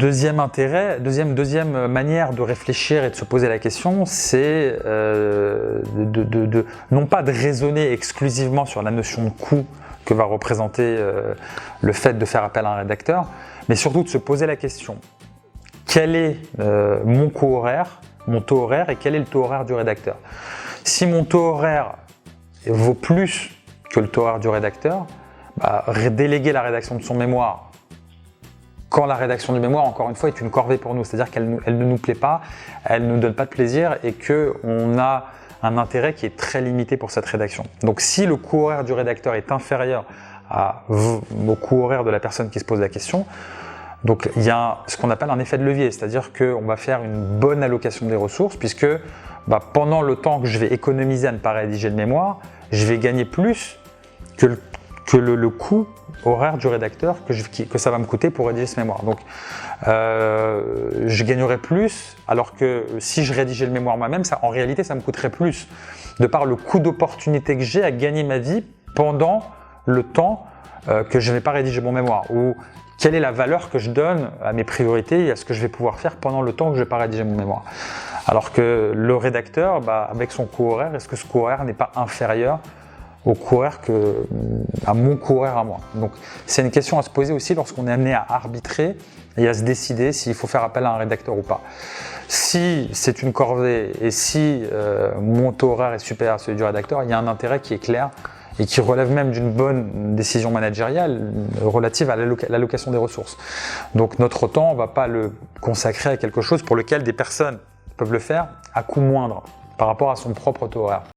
deuxième manière de réfléchir et de se poser la question, c'est non pas de raisonner exclusivement sur la notion de coût que va représenter le fait de faire appel à un rédacteur, mais surtout de se poser la question: quel est mon coût horaire, mon taux horaire, et quel est le taux horaire du rédacteur? Si mon taux horaire vaut plus que le taux horaire du rédacteur, déléguer la rédaction de son mémoire, quand la rédaction du mémoire, encore une fois, est une corvée pour nous, c'est-à-dire qu'elle ne nous plaît pas, elle ne nous donne pas de plaisir et qu'on a un intérêt qui est très limité pour cette rédaction. Donc si le coût horaire du rédacteur est inférieur au coût horaire de la personne qui se pose la question, donc il y a ce qu'on appelle un effet de levier, c'est-à-dire qu'on va faire une bonne allocation des ressources, puisque pendant le temps que je vais économiser à ne pas rédiger le mémoire, je vais gagner plus que le coût horaire du rédacteur que ça va me coûter pour rédiger ce mémoire. Donc je gagnerai plus, alors que si je rédigeais le mémoire moi-même, en réalité ça me coûterait plus, de par le coût d'opportunité que j'ai à gagner ma vie pendant le temps que je ne vais pas rédiger mon mémoire, ou quelle est la valeur que je donne à mes priorités et à ce que je vais pouvoir faire pendant le temps que je ne vais pas rédiger mon mémoire. Alors que le rédacteur, avec son coût horaire, est-ce que ce coût horaire n'est pas inférieur au coût horaire à mon coût horaire à moi? Donc c'est une question à se poser aussi lorsqu'on est amené à arbitrer et à se décider s'il faut faire appel à un rédacteur ou pas. Si c'est une corvée et si mon taux horaire est supérieur à celui du rédacteur, il y a un intérêt qui est clair et qui relève même d'une bonne décision managériale relative à l'allocation des ressources. Donc notre temps, on ne va pas le consacrer à quelque chose pour lequel des personnes peuvent le faire à coût moindre par rapport à son propre taux horaire.